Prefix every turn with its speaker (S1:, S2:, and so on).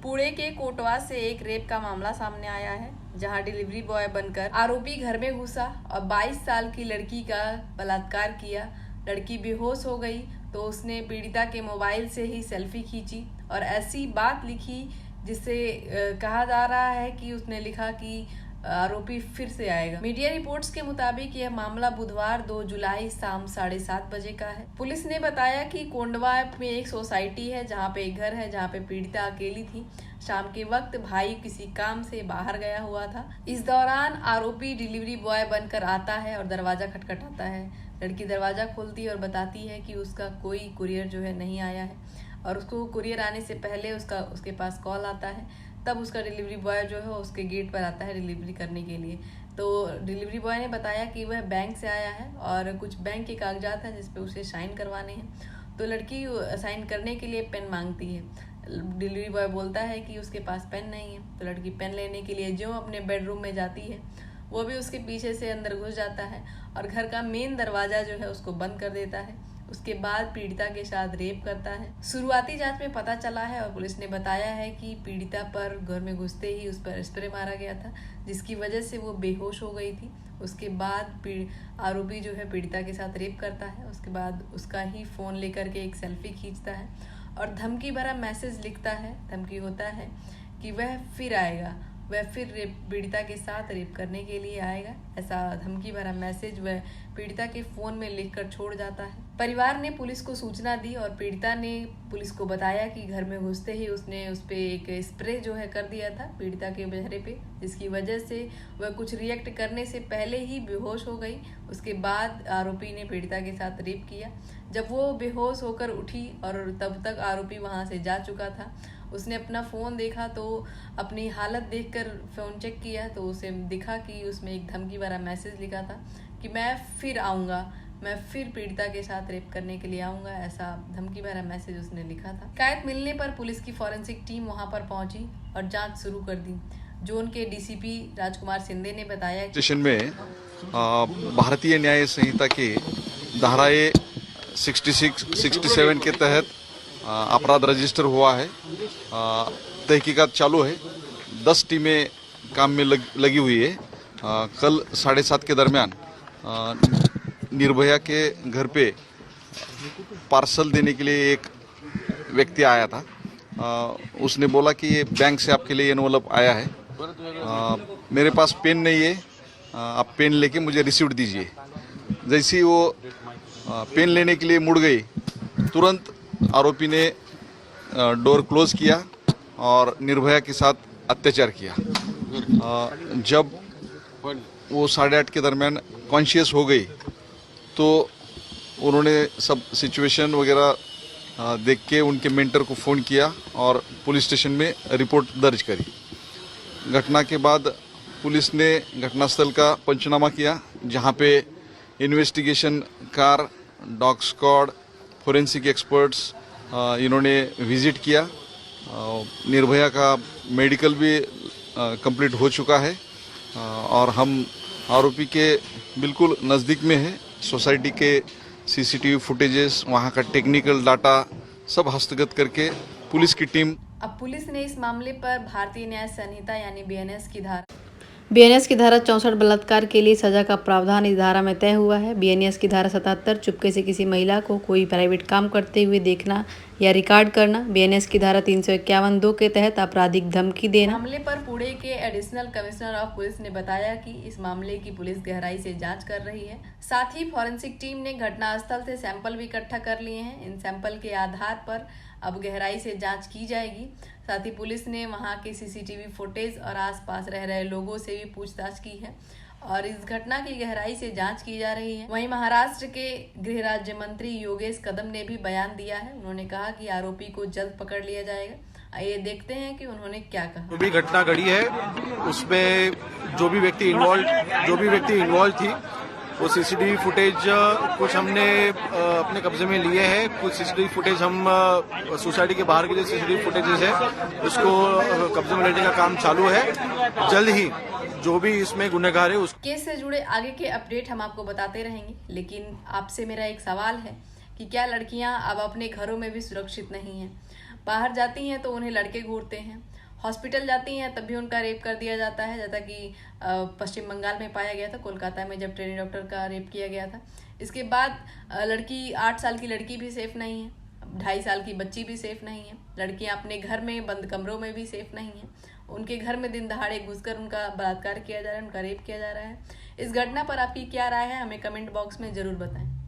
S1: पुणे के कोटवा से एक रेप का मामला सामने आया है, जहां डिलीवरी बॉय बनकर आरोपी घर में घुसा और 22 साल की लड़की का बलात्कार किया। लड़की बेहोश हो गई तो उसने पीड़िता के मोबाइल से ही सेल्फी खींची और ऐसी बात लिखी जिससे कहा जा रहा है कि उसने लिखा कि आरोपी फिर से आएगा। मीडिया रिपोर्ट्स के मुताबिक यह मामला बुधवार 2 जुलाई शाम 7:30 बजे का है। पुलिस ने बताया कि कोंडवा में एक सोसाइटी है जहां पे एक घर है जहां पे पीड़िता अकेली थी। शाम के वक्त भाई किसी काम से बाहर गया हुआ था। इस दौरान आरोपी डिलीवरी बॉय बनकर आता है और दरवाजा खटखटाता है। लड़की दरवाजा खोलती है और बताती है कि उसका कोई कुरियर जो है नहीं आया है और उसको कुरियर आने से पहले उसके पास कॉल आता है। तब उसका डिलीवरी बॉय जो है उसके गेट पर आता है डिलीवरी करने के लिए। तो डिलीवरी बॉय ने बताया कि वह बैंक से आया है और कुछ बैंक के कागजात हैं जिस पे उसे साइन करवाने हैं। तो लड़की साइन करने के लिए पेन मांगती है। डिलीवरी बॉय बोलता है कि उसके पास पेन नहीं है। तो लड़की पेन लेने के लिए जो अपने बेडरूम में जाती है, वो भी उसके पीछे से अंदर घुस जाता है और घर का मेन दरवाजा जो है उसको बंद कर देता है। उसके बाद पीड़िता के साथ रेप करता है। शुरुआती जांच में पता चला है और पुलिस ने बताया है कि पीड़िता पर घर में घुसते ही उस पर स्प्रे मारा गया था, जिसकी वजह से वो बेहोश हो गई थी। उसके बाद आरोपी जो है पीड़िता के साथ रेप करता है। उसके बाद उसका ही फोन लेकर के एक सेल्फी खींचता है और धमकी भरा मैसेज लिखता है। धमकी होता है कि वह फिर आएगा, वह फिर पीड़िता के साथ रेप करने के लिए आएगा। ऐसा धमकी भरा मैसेज वह पीड़िता के फोन में लिखकर छोड़ जाता है। परिवार ने पुलिस को सूचना दी और पीड़िता ने पुलिस को बताया कि घर में घुसते ही उसने उस पे एक स्प्रे जो है कर दिया था पीड़िता के चेहरे पे, जिसकी वजह से वह कुछ रिएक्ट करने से पहले ही बेहोश हो गई। उसके बाद आरोपी ने पीड़िता के साथ रेप किया। जब वो बेहोश होकर उठी और तब तक आरोपी वहां से जा चुका था, उसने अपना फ़ोन देखा तो अपनी हालत देखकर फ़ोन चेक किया तो उसे दिखा कि उसमें एक धमकी भरा मैसेज लिखा था कि मैं फिर आऊँगा, मैं फिर पीड़िता के साथ रेप करने के लिए आऊँगा। ऐसा धमकी भरा मैसेज उसने लिखा था। शिकायत मिलने पर पुलिस की फॉरेंसिक टीम वहां पर पहुंची और जांच शुरू कर दी। जोन के डीसीपी राजकुमार सिंधे ने बताया
S2: स्टेशन में भारतीय न्याय संहिता की धाराएं 66, 67 के तहत अपराध रजिस्टर हुआ है। तहकीकात चालू है। 10 टीमें काम में लगी हुई है। कल 7:30 के दरमियान निर्भया के घर पे पार्सल देने के लिए एक व्यक्ति आया था। उसने बोला कि ये बैंक से आपके लिए एनवलप आया है, मेरे पास पेन नहीं है, आप पेन लेके मुझे रिसीप्ट दीजिए। जैसे ही वो पेन लेने के लिए मुड़ गई, तुरंत आरोपी ने डोर क्लोज किया और निर्भया के साथ अत्याचार किया। जब वो 8:30 के दरमियान कॉन्शियस हो गई तो उन्होंने सब सिचुएशन वगैरह देख के उनके मेंटर को फ़ोन किया और पुलिस स्टेशन में रिपोर्ट दर्ज करी। घटना के बाद पुलिस ने घटनास्थल का पंचनामा किया, जहां पे investigation car, dog squad, forensic experts इन्होंने विजिट किया। निर्भया का मेडिकल भी कंप्लीट हो चुका है और हम आरोपी के बिल्कुल नज़दीक में है। सोसाइटी के सीसीटीवी फुटेजेस, वहाँ का टेक्निकल डाटा सब हस्तगत करके पुलिस की टीम।
S1: अब पुलिस ने इस मामले पर भारतीय न्याय संहिता यानी बीएनएस की धारा 64 बलात्कार के लिए सजा का प्रावधान इस धारा में तय हुआ है। बीएनएस की धारा 77 चुपके से किसी महिला को कोई प्राइवेट काम करते हुए देखना या रिकॉर्ड करना। बीएनएस की धारा 351(2) के तहत आपराधिक धमकी देना। मामले पर पुणे के एडिशनल कमिश्नर ऑफ पुलिस ने बताया कि इस मामले की पुलिस गहराई से जांच कर रही है। साथ ही फॉरेंसिक टीम ने घटनास्थल से सैंपल भी इकट्ठा कर लिए हैं। इन सैंपल के आधार पर अब गहराई से जांच की जाएगी। साथ ही पुलिस ने वहां के सीसीटीवी फुटेज और आसपास रह रहे लोगों से भी पूछताछ की है और इस घटना की गहराई से जांच की जा रही है। वहीं महाराष्ट्र के गृह राज्य मंत्री योगेश कदम ने भी बयान दिया है। उन्होंने कहा कि आरोपी को जल्द पकड़ लिया जाएगा। आइए देखते हैं कि उन्होंने क्या कहा।
S3: जो भी घटना घड़ी है उसमें जो भी व्यक्ति इन्वॉल्व थी, वो सीसीटीवी फुटेज कुछ हमने अपने कब्जे में लिए हैं। कुछ सीसीटीवी फुटेज हम सोसाइटी के बाहर के जो सीसीटीवी फुटेजेस है उसको कब्जे में लेने का काम चालू है। जल्द ही जो भी इसमें गुनहगार है उस
S1: केस से जुड़े आगे के अपडेट हम आपको बताते रहेंगे। लेकिन आपसे मेरा एक सवाल है कि क्या लड़कियां अब अपने घरों में भी सुरक्षित नहीं हैं? बाहर जाती हैं तो उन्हें लड़के घूरते हैं, हॉस्पिटल जाती हैं तब भी उनका रेप कर दिया जाता है, जैसा कि पश्चिम बंगाल में पाया गया था, कोलकाता में जब ट्रेनी डॉक्टर का रेप किया गया था। इसके बाद लड़की 8 साल की लड़की भी सेफ नहीं है, 2.5 साल की बच्ची भी सेफ नहीं है, लड़कियां अपने घर में बंद कमरों में भी सेफ नहीं है, उनके घर में दिन दहाड़े घुसकर उनका बलात्कार किया जा रहा है, उनका रेप किया जा रहा है। इस घटना पर आपकी क्या राय है, हमें कमेंट बॉक्स में जरूर बताएं।